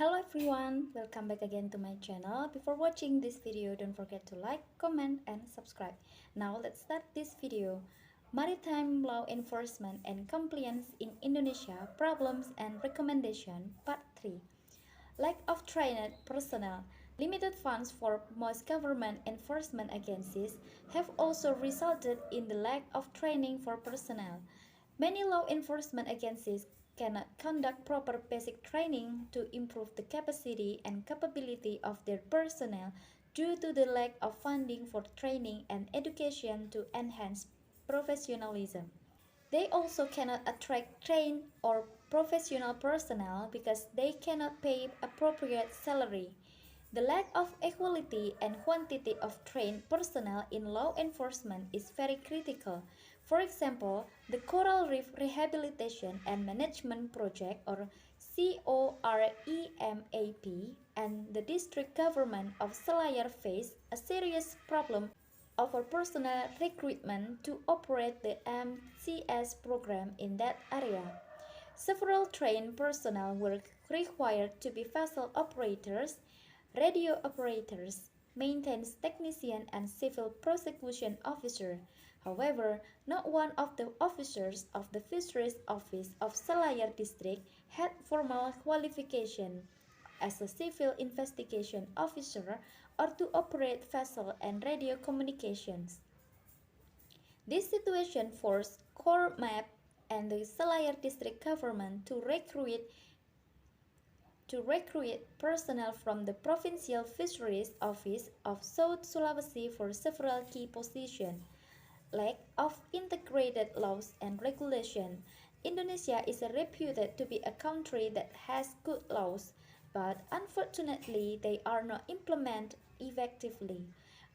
Hello everyone, welcome back again to my channel. Before watching this video, don't forget to like, comment, and subscribe. Now let's start this video. Maritime law enforcement and compliance in Indonesia, problems and recommendation, part 3. Lack of trained personnel. Limited funds for most government enforcement agencies have also resulted in the lack of training for personnel. Many law enforcement agencies cannot conduct proper basic training to improve the capacity and capability of their personnel due to the lack of funding for training and education to enhance professionalism. They also cannot attract trained or professional personnel because they cannot pay appropriate salary. The lack of equality and quantity of trained personnel in law enforcement is very critical. For example, the Coral Reef Rehabilitation and Management Project or COREMAP and the district government of Selayar face a serious problem over personnel recruitment to operate the MCS program in that area. Several trained personnel were required to be vessel operators, radio operators, maintenance technician, and civil prosecution officer. However, not one of the officers of the Fisheries Office of Selayar District had formal qualification as a civil investigation officer or to operate vessel and radio communications. This situation forced COREMAP and the Selayar District government to recruit personnel from the Provincial Fisheries Office of South Sulawesi for several key positions. Lack of integrated laws and regulation. Indonesia is reputed to be a country that has good laws, but unfortunately they are not implemented effectively.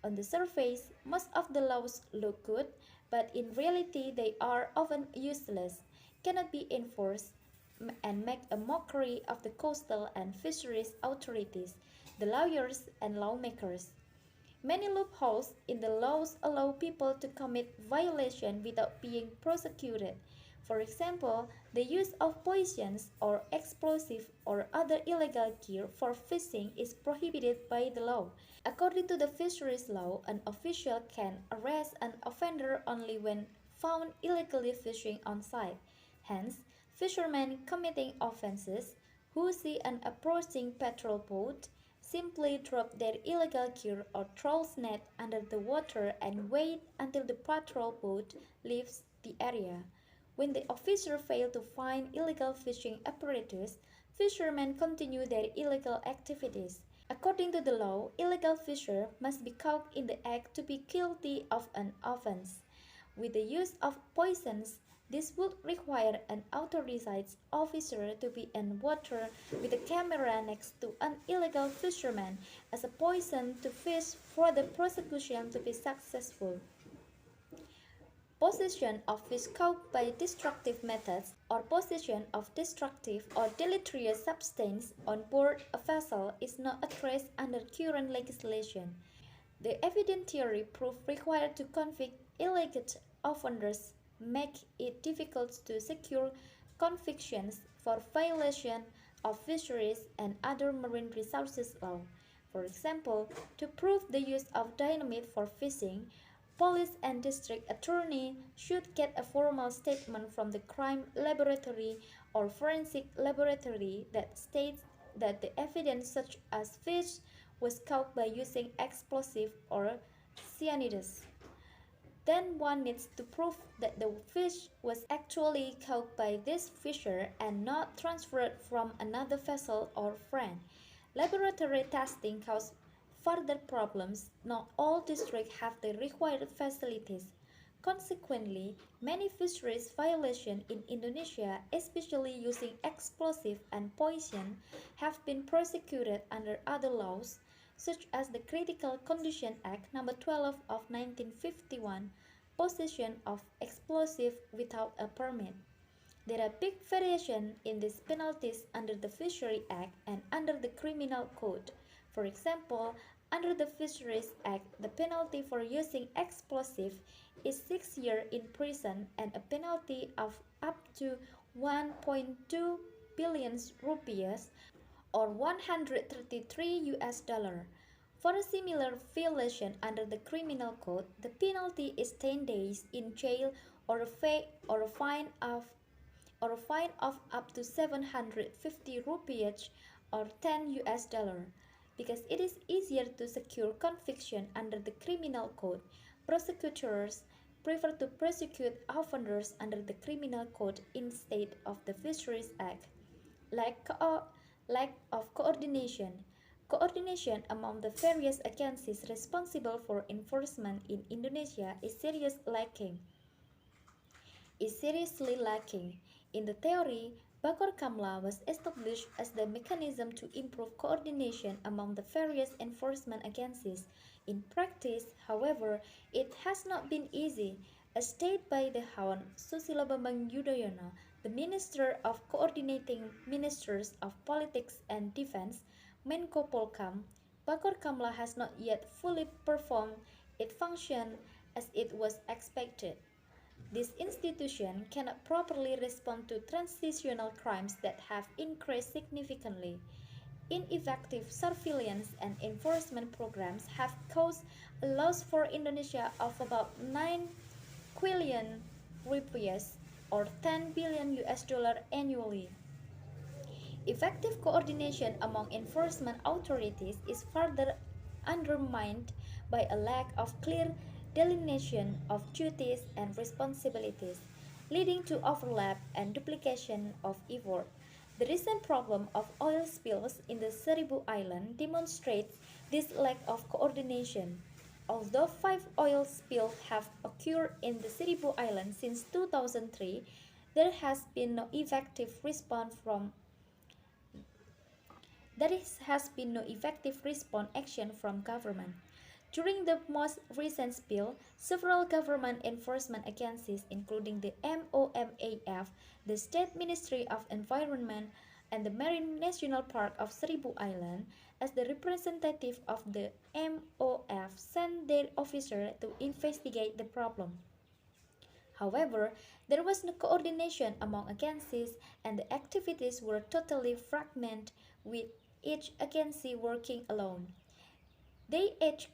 On the surface, most of the laws look good, but in reality they are often useless, cannot be enforced, and make a mockery of the coastal and fisheries authorities, the lawyers and lawmakers. Many loopholes in the laws allow people to commit violation without being prosecuted. For example, the use of poisons or explosive or other illegal gear for fishing is prohibited by the law. According to the fisheries law, an official can arrest an offender only when found illegally fishing on site. Hence, fishermen committing offenses who see an approaching patrol boat simply drop their illegal gear or trawls net under the water and wait until the patrol boat leaves the area. When the officer fails to find illegal fishing apparatus, fishermen continue their illegal activities. According to the law, illegal fisher must be caught in the act to be guilty of an offense. With the use of poisons, this would require an authorized officer to be in water with a camera next to an illegal fisherman as a poison to fish for the prosecution to be successful. Possession of fish caught by destructive methods or possession of destructive or deleterious substance on board a vessel is not addressed under current legislation. The evidentiary proof required to convict illegal offenders make it difficult to secure convictions for violation of fisheries and other marine resources law. For example, to prove the use of dynamite for fishing, police and district attorney should get a formal statement from the crime laboratory or forensic laboratory that states that the evidence such as fish was caught by using explosive or cyanides. Then one needs to prove that the fish was actually caught by this fisher and not transferred from another vessel or friend. Laboratory testing causes further problems. Not all districts have the required facilities. Consequently, many fisheries violations in Indonesia, especially using explosive and poison, have been prosecuted under other laws, such as the Critical Condition Act No. 12 of 1951, possession of explosive without a permit. There are big variations in these penalties under the Fishery Act and under the Criminal Code. For example, under the Fisheries Act, the penalty for using explosive is 6 years in prison and a penalty of up to 1.2 billion rupiah or 133 US dollar. For a similar violation under the criminal code, the penalty is 10 days in jail or or a fine of up to 750 rupees or 10 US dollar. Because it is easier to secure conviction under the criminal code, prosecutors prefer to prosecute offenders under the criminal code instead of the Fisheries Act. Lack, co- Lack of coordination. Coordination among the various agencies responsible for enforcement in Indonesia is seriously lacking. In the theory, Bakor Kamla was established as the mechanism to improve coordination among the various enforcement agencies. In practice, however, it has not been easy. As stated by the Hawan Susilo Bambang Yudhoyono, the Minister of Coordinating Ministers of Politics and Defense, Menko Polkam, Bakor Kamla has not yet fully performed its function as it was expected. This institution cannot properly respond to transitional crimes that have increased significantly. Ineffective surveillance and enforcement programs have caused a loss for Indonesia of about 9 quillion rupees or 10 billion US dollar annually. Effective coordination among enforcement authorities is further undermined by a lack of clear delineation of duties and responsibilities, leading to overlap and duplication of effort. The recent problem of oil spills in the Seribu Island demonstrates this lack of coordination. Although 5 oil spills have occurred in the Seribu Island since 2003, there has been no effective response from has been no effective response action from government. During the most recent spill, several government enforcement agencies, including the MOMAF, the State Ministry of Environment, and the Marine National Park of Seribu Island, as the representative of the MOF, sent their officer to investigate the problem. However, there was no coordination among agencies and the activities were totally fragmented with each agency working alone. They each,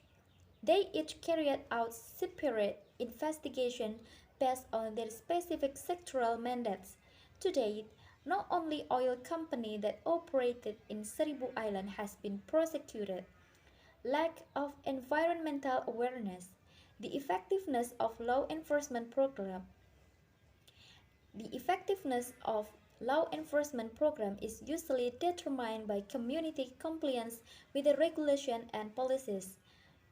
they each carried out separate investigations based on their specific sectoral mandates. To date, not only oil company that operated in Seribu Island has been prosecuted, lack of environmental awareness, the effectiveness of law enforcement program The effectiveness of law enforcement program is usually determined by community compliance with the regulation and policies.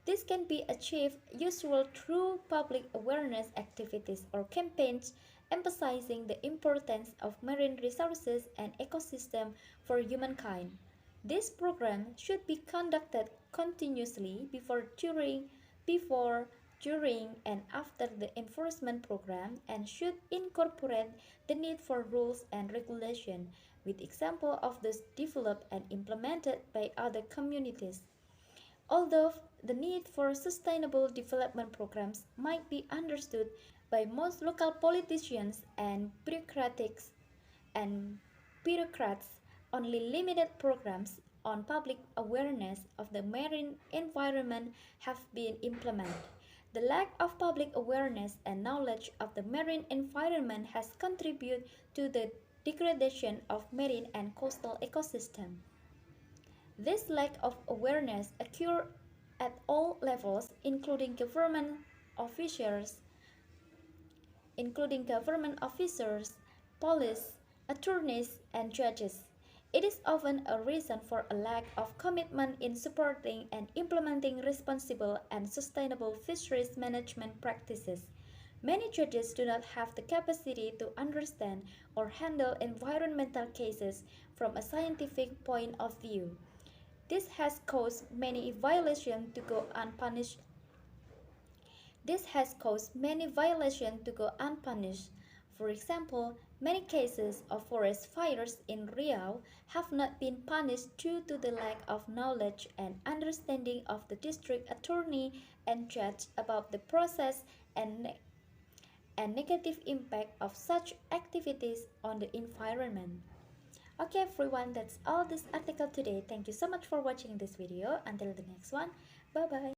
This can be achieved usually through public awareness activities or campaigns emphasizing the importance of marine resources and ecosystem for humankind. This program should be conducted continuously before, during, and after the enforcement program and should incorporate the need for rules and regulation, with example of those developed and implemented by other communities. Although the need for sustainable development programs might be understood by most local politicians and bureaucrats, only limited programs on public awareness of the marine environment have been implemented. The lack of public awareness and knowledge of the marine environment has contributed to the degradation of marine and coastal ecosystems. This lack of awareness occurs at all levels, officials, including government officers, police, attorneys, and judges. It is often a reason for a lack of commitment in supporting and implementing responsible and sustainable fisheries management practices. Many judges do not have the capacity to understand or handle environmental cases from a scientific point of view. This has caused many violations to go unpunished. This has caused many violations to go unpunished. For example, many cases of forest fires in Riau have not been punished due to the lack of knowledge and understanding of the district attorney and judge about the process and negative impact of such activities on the environment. Okay everyone, that's all this article today. Thank you so much for watching this video. Until the next one, bye bye.